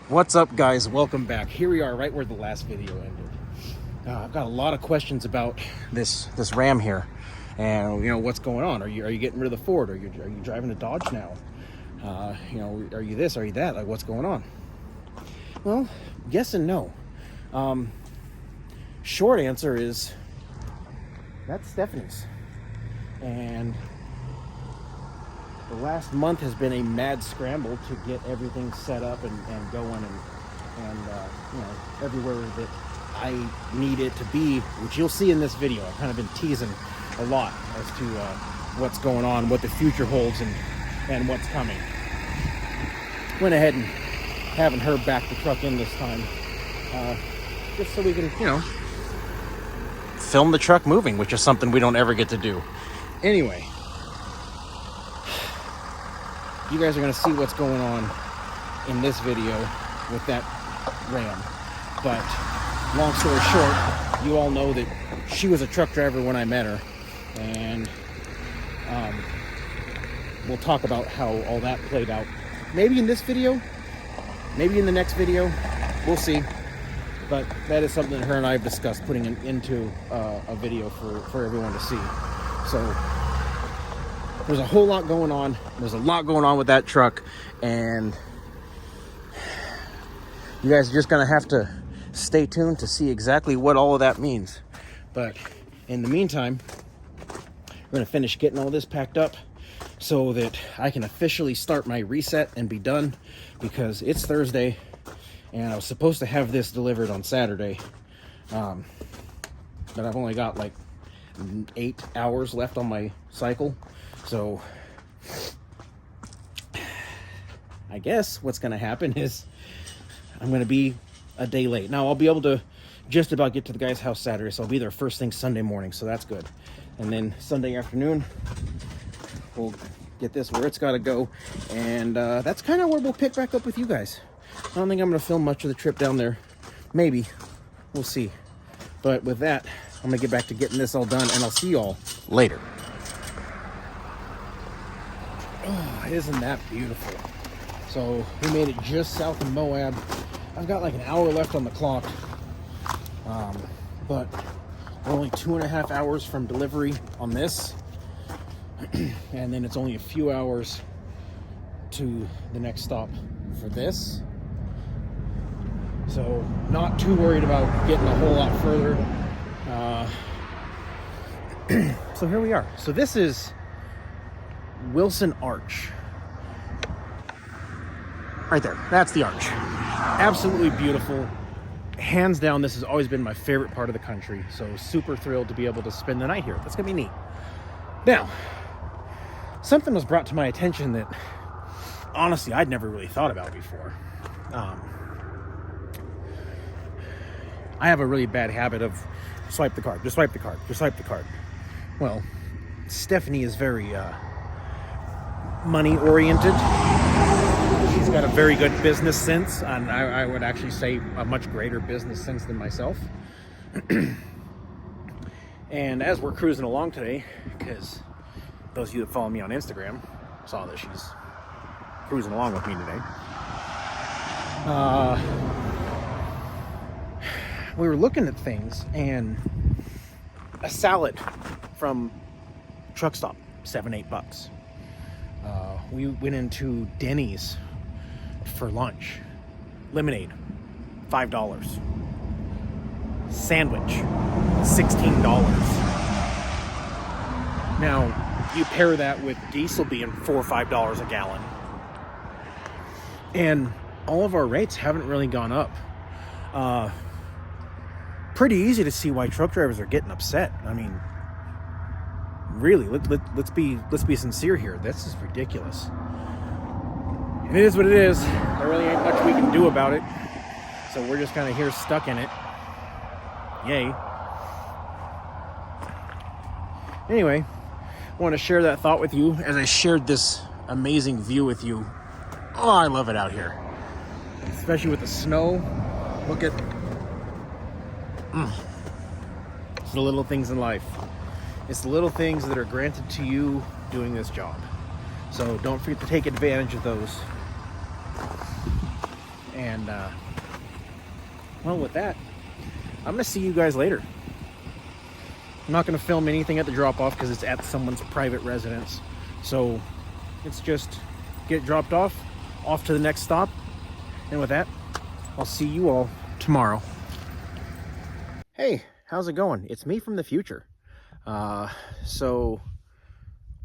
What's up, guys? Welcome back. Here we are right where the last video ended. I've got a lot of questions about this Ram here, and what's going on. Are you getting rid of the Ford? Are you driving a Dodge now? Are you this? Are you that? Like, what's going on? Well, yes and no. Short answer is that's Stephanie's, and the last month has been a mad scramble to get everything set up and going and everywhere that I need it to be, which you'll see in this video. I've kind of been teasing a lot as to what's going on, what the future holds, and what's coming. Went ahead and haven't her back the truck in this time, just so we can, film the truck moving, which is something we don't ever get to do. Anyway, you guys are going to see what's going on in this video with that Ram. But long story short, you all know that she was a truck driver when I met her, and we'll talk about how all that played out. Maybe in this video, maybe in the next video, we'll see. But that is something that her and I have discussed, putting into a video for everyone to see. So there's a whole lot going on. There's a lot going on with that truck, and you guys are just gonna have to stay tuned to see exactly what all of that means. But in the meantime, we're gonna finish getting all this packed up so that I can officially start my reset and be done, because it's Thursday and I was supposed to have this delivered on Saturday, but I've only got like 8 hours left on my cycle. So I guess what's going to happen is I'm going to be a day late. Now I'll be able to just about get to the guy's house Saturday, so I'll be there first thing Sunday morning, so that's good. And then Sunday afternoon, we'll get this where it's got to go, and that's kind of where we'll pick back up with you guys. I don't think I'm going to film much of the trip down there. Maybe. We'll see. But with that, I'm going to get back to getting this all done, and I'll see you all later. Oh, isn't that beautiful? So we made it just south of Moab. I've got like an hour left on the clock, but we're only 2.5 hours from delivery on this, and then it's only a few hours to the next stop for this. So not too worried about getting a whole lot further. So here we are. So this is Wilson Arch. Right there. That's the arch. Absolutely beautiful. Hands down, this has always been my favorite part of the country. So super thrilled to be able to spend the night here. That's going to be neat. Now, something was brought to my attention that honestly I'd never really thought about before. I have a really bad habit of swipe the card, just swipe the card, just swipe the card. Well, Stephanie is very money oriented. She's got a very good business sense, and I would actually say a much greater business sense than myself. And as we're cruising along today, because those of you that follow me on Instagram saw that she's cruising along with me today, we were looking at things, and a salad from truck stop, $7-8. We went into Denny's for lunch. Lemonade, $5. Sandwich, $16. Now, you pair that with diesel being $4 or $5 a gallon, and all of our rates haven't really gone up. Pretty easy to see why truck drivers are getting upset. I mean, really, let's be sincere here. This is ridiculous. And it is what it is. There really ain't much we can do about it. So we're just kind of here stuck in it. Yay. Anyway, I want to share that thought with you as I shared this amazing view with you. Oh, I love it out here. Especially with the snow. Look at it's the little things in life. It's the little things that are granted to you doing this job. So don't forget to take advantage of those. And well, with that, I'm gonna see you guys later. I'm not gonna film anything at the drop-off because it's at someone's private residence. So it's just get dropped off to the next stop. And with that, I'll see you all tomorrow. Hey, how's it going? It's me from the future. So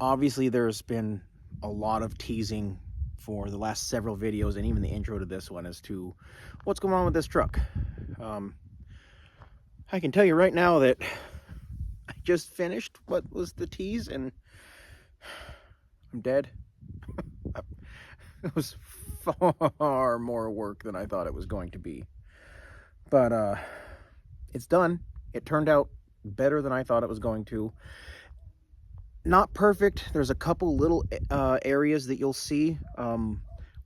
obviously there's been a lot of teasing for the last several videos and even the intro to this one as to what's going on with this truck. I can tell you right now that I just finished what was the tease and I'm dead. It was far more work than I thought it was going to be. But it's done. It turned out better than I thought it was going to. Not perfect. There's a couple little areas that you'll see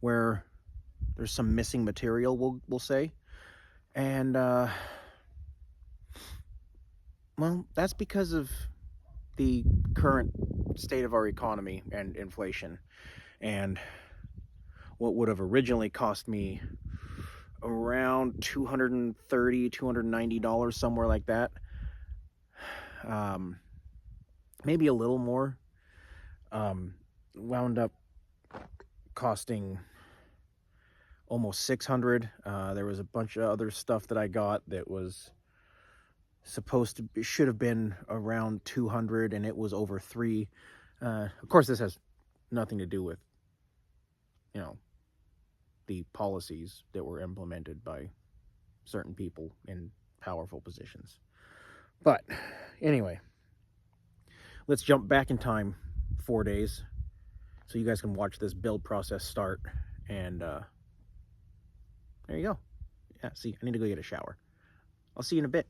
where there's some missing material, we'll say. And well, that's because of the current state of our economy and inflation. And what would have originally cost me around $230, $290, somewhere like that. Maybe a little more. Wound up costing almost $600. There was a bunch of other stuff that I got that was should have been around $200, and it was over $300. Of course, this has nothing to do with, the policies that were implemented by certain people in powerful positions. But anyway, let's jump back in time 4 days so you guys can watch this build process start. And there you go. Yeah, see, I need to go get a shower. I'll see you in a bit.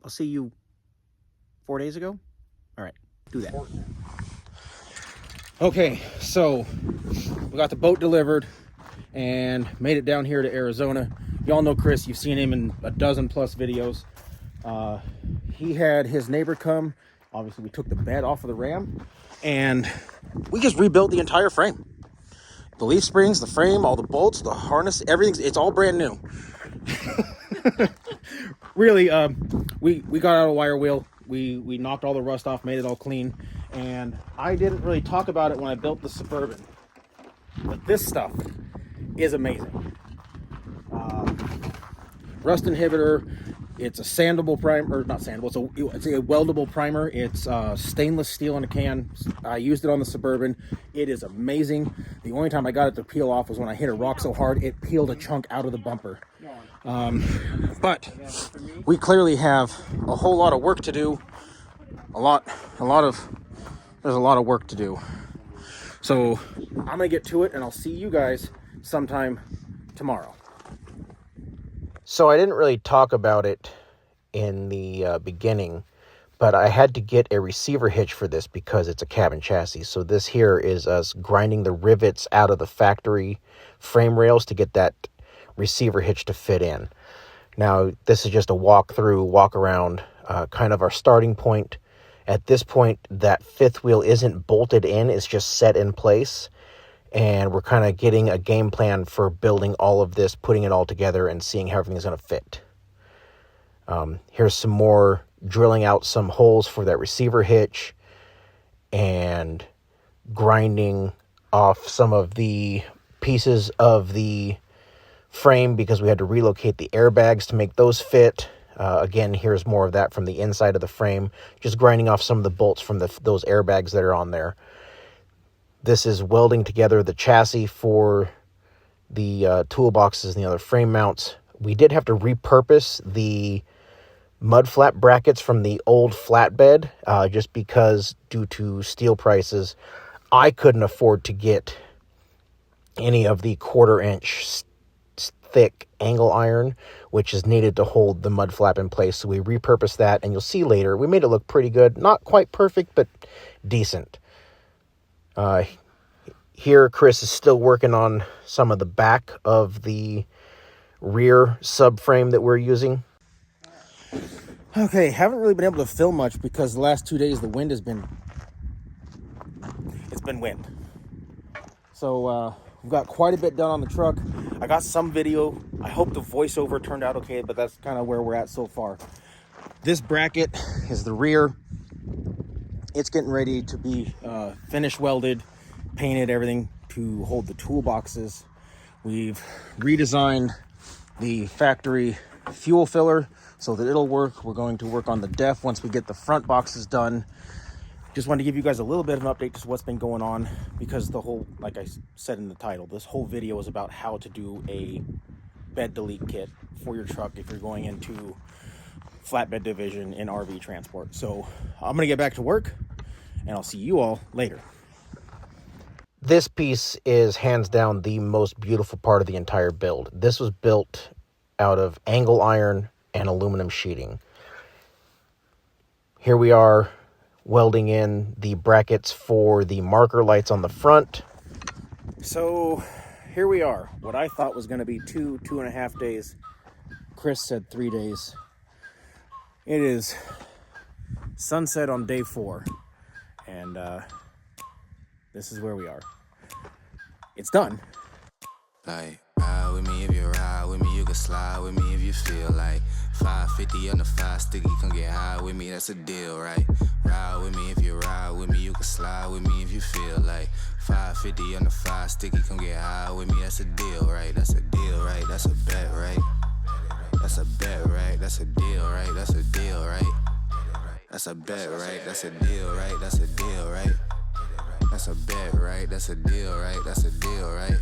I'll see you 4 days ago. All right, do that. Okay, so we got the boat delivered and made it down here to Arizona. Y'all know Chris. You've seen him in a dozen plus videos. He had his neighbor come. Obviously, we took the bed off of the Ram, and we just rebuilt the entire frame. The leaf springs, the frame, all the bolts, the harness, it's all brand new. Really, we got out a wire wheel. We knocked all the rust off, made it all clean, and I didn't really talk about it when I built the Suburban, but this stuff is amazing. Rust inhibitor. It's a sandable primer, not sandable, it's a weldable primer. It's stainless steel in a can. I used it on the Suburban. It is amazing. The only time I got it to peel off was when I hit a rock so hard it peeled a chunk out of the bumper. But we clearly have a whole lot of work to do. There's a lot of work to do. So I'm gonna get to it, and I'll see you guys sometime tomorrow. So I didn't really talk about it in the beginning, but I had to get a receiver hitch for this because it's a cabin chassis. So this here is us grinding the rivets out of the factory frame rails to get that receiver hitch to fit in. Now, this is just a walk around, kind of our starting point. At this point, that fifth wheel isn't bolted in, it's just set in place. And we're kind of getting a game plan for building all of this, putting it all together, and seeing how everything's going to fit. Here's some more drilling out some holes for that receiver hitch and grinding off some of the pieces of the frame because we had to relocate the airbags to make those fit. Again, here's more of that from the inside of the frame, just grinding off some of the bolts from those airbags that are on there. This is welding together the chassis for the toolboxes and the other frame mounts. We did have to repurpose the mud flap brackets from the old flatbed just because due to steel prices, I couldn't afford to get any of the 1/4 inch thick angle iron, which is needed to hold the mud flap in place. So we repurposed that, and you'll see later, we made it look pretty good. Not quite perfect, but decent. Here, Chris is still working on some of the back of the rear subframe that we're using. Okay, haven't really been able to film much because the last 2 days the wind has been... It's been wind. So we've got quite a bit done on the truck. I got some video. I hope the voiceover turned out okay, but that's kind of where we're at so far. This bracket is the rear. It's getting ready to be finish welded, painted, everything to hold the toolboxes. We've redesigned the factory fuel filler so that it'll work. We're going to work on the def once we get the front boxes done. Just wanted to give you guys a little bit of an update to what's been going on, because the whole, like I said in the title, this whole video is about how to do a bed delete kit for your truck if you're going into flatbed division in RV transport. So I'm gonna get back to work and I'll see you all later. This piece is hands down the most beautiful part of the entire build. This was built out of angle iron and aluminum sheeting. Here we are welding in the brackets for the marker lights on the front. So here we are. What I thought was going to be 2.5 days. Chris said 3 days. It is sunset on day 4. And this is where we are. It's done. Like, ride with me if you ride with me, you can slide with me if you feel like 550 on the 5 sticky, come get high with me, that's a deal, right? Ride with me if you ride with me, you can slide with me if you feel like 550 on the 5 sticky, come get high with me, that's a deal, right? That's a deal, right? That's a bet, right? That's a bet, right? That's a deal, right? That's a deal, right? That's a bet, right? That's a deal, right? That's a deal, right? That's a bet, right? That's a deal, right? That's a deal, right?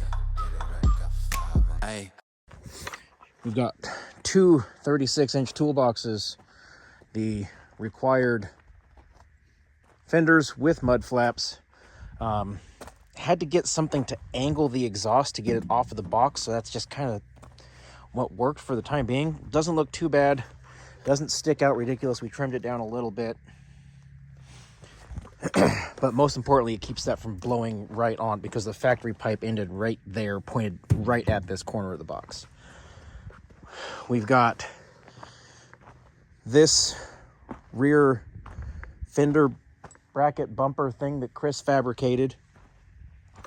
Hey. We've got 2 36-inch toolboxes, the required fenders with mud flaps. Had to get something to angle the exhaust to get it off of the box, so that's just kind of what worked for the time being. Doesn't look too bad, doesn't stick out ridiculous. We trimmed it down a little bit. But most importantly, it keeps that from blowing right on, because the factory pipe ended right there, pointed right at this corner of the box. We've got this rear fender bracket bumper thing that Chris fabricated.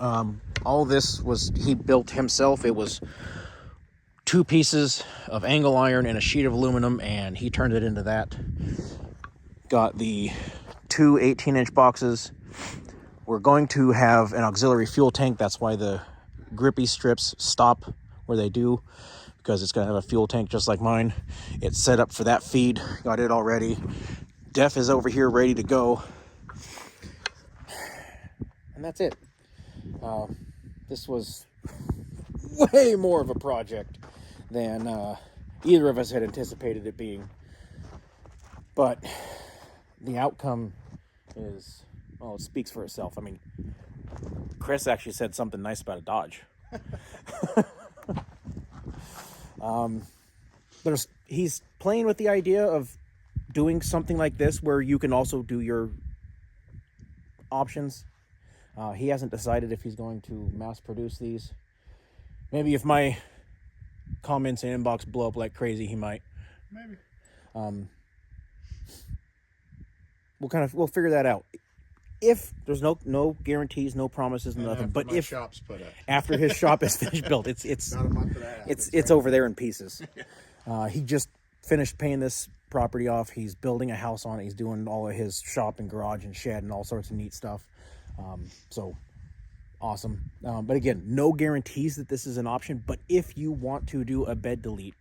All this was he built himself. It was 2 pieces of angle iron and a sheet of aluminum, and he turned it into that. Got the 2 18-inch boxes. We're going to have an auxiliary fuel tank. That's why the grippy strips stop where they do, because it's going to have a fuel tank just like mine. It's set up for that feed. Got it already. Def is over here ready to go. And that's it. This was way more of a project than either of us had anticipated it being. But the outcome is, well, it speaks for itself. I mean, Chris actually said something nice about a Dodge. He's playing with the idea of doing something like this where you can also do your options. He hasn't decided if he's going to mass produce these. Maybe if my comments and inbox blow up like crazy, he might. Maybe. We'll figure that out. If there's no guarantees, no promises, nothing. But if shop's put up, after his shop is finished built, it's not a month of that. it's over there in pieces. He just finished paying this property off. He's building a house on it. He's doing all of his shop and garage and shed and all sorts of neat stuff. So awesome. But again, no guarantees that this is an option. But if you want to do a bed delete,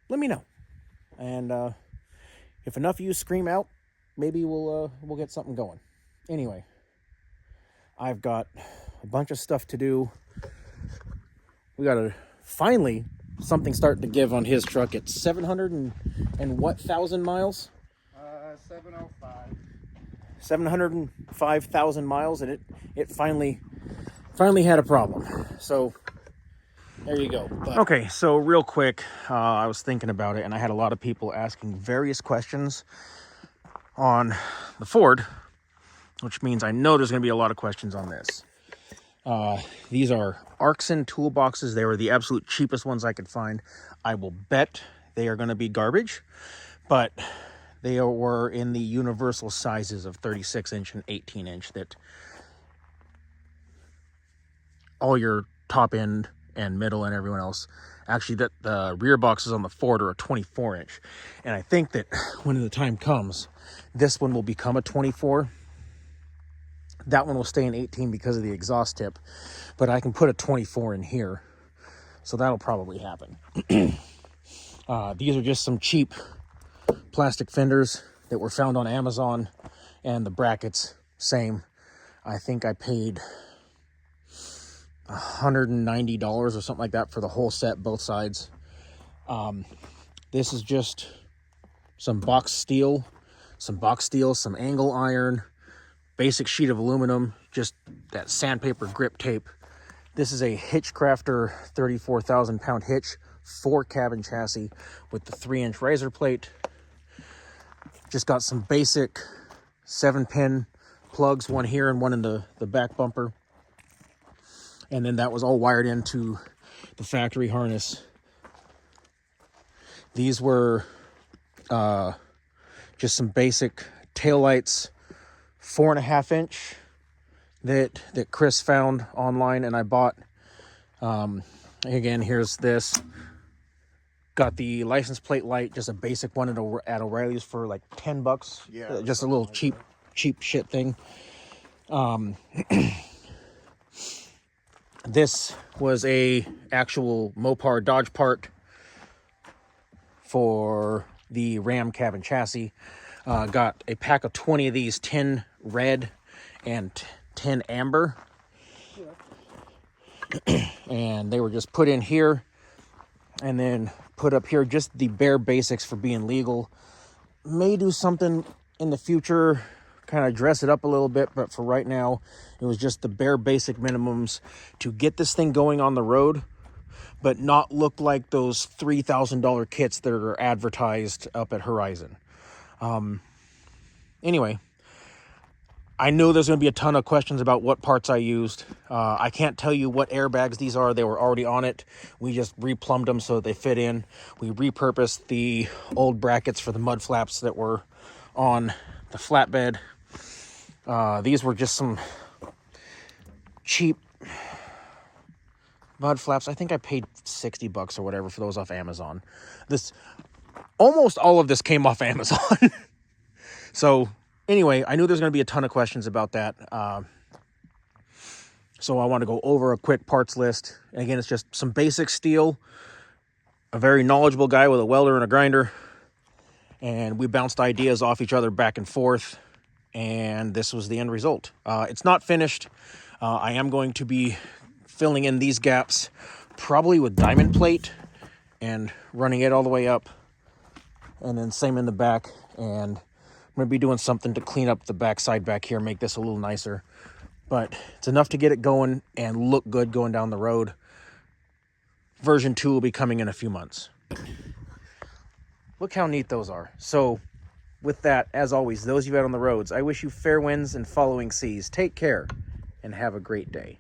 let me know. And if enough of you scream out, maybe we'll get something going. Anyway, I've got a bunch of stuff to do. We got finally something starting to give on his truck. It's 700 and what thousand miles? 705. 705,000 miles, and it finally had a problem. So there you go. Okay, so real quick, I was thinking about it, and I had a lot of people asking various questions on the Ford, which means I know there's going to be a lot of questions on this. These are Arxon toolboxes. They were the absolute cheapest ones I could find. I will bet they are going to be garbage, but they were in the universal sizes of 36-inch and 18-inch that all your top end and middle and everyone else. Actually, that the rear boxes on the Ford are a 24 inch. And I think that when the time comes, this one will become a 24. That one will stay in 18 because of the exhaust tip, but I can put a 24 in here. So that'll probably happen. These are just some cheap plastic fenders that were found on Amazon, and the brackets, same. I think I paid $190 or something like that for the whole set, both sides. This is just some box steel, some angle iron, basic sheet of aluminum, just that sandpaper grip tape. This is a Hitchcrafter 34,000 pound hitch, 4-cabin chassis with the 3-inch riser plate. Just got some basic 7-pin plugs, one here and one in the back bumper. And then that was all wired into the factory harness. These were just some basic taillights, 4.5 inch that Chris found online and I bought. Again, here's this. Got the license plate light, just a basic one at O'Reilly's for like $10. Yeah, just a little cheap shit thing. This was a actual Mopar Dodge part for the Ram cabin chassis. Got a pack of 20 of these, 10 red and 10 amber. And they were just put in here and then put up here, just the bare basics for being legal. May do something in the future, kind of dress it up a little bit, but for right now, it was just the bare basic minimums to get this thing going on the road, but not look like those $3,000 kits that are advertised up at Horizon. Anyway, I know there's going to be a ton of questions about what parts I used. I can't tell you what airbags these are. They were already on it. We just replumbed them so that they fit in. We repurposed the old brackets for the mud flaps that were on the flatbed. These were just some cheap mud flaps. I think I paid $60 or whatever for those off Amazon. Almost all of this came off Amazon. So anyway, I knew there's going to be a ton of questions about that. So I want to go over a quick parts list. And again, it's just some basic steel, a very knowledgeable guy with a welder and a grinder. And we bounced ideas off each other back and forth. And this was the end result. It's not finished. I am going to be filling in these gaps, probably with diamond plate and running it all the way up. And then same in the back. And I'm going to be doing something to clean up the backside back here, make this a little nicer. But it's enough to get it going and look good going down the road. Version 2 will be coming in a few months. Look how neat those are. So with that, as always, those of you out on the roads, I wish you fair winds and following seas. Take care and have a great day.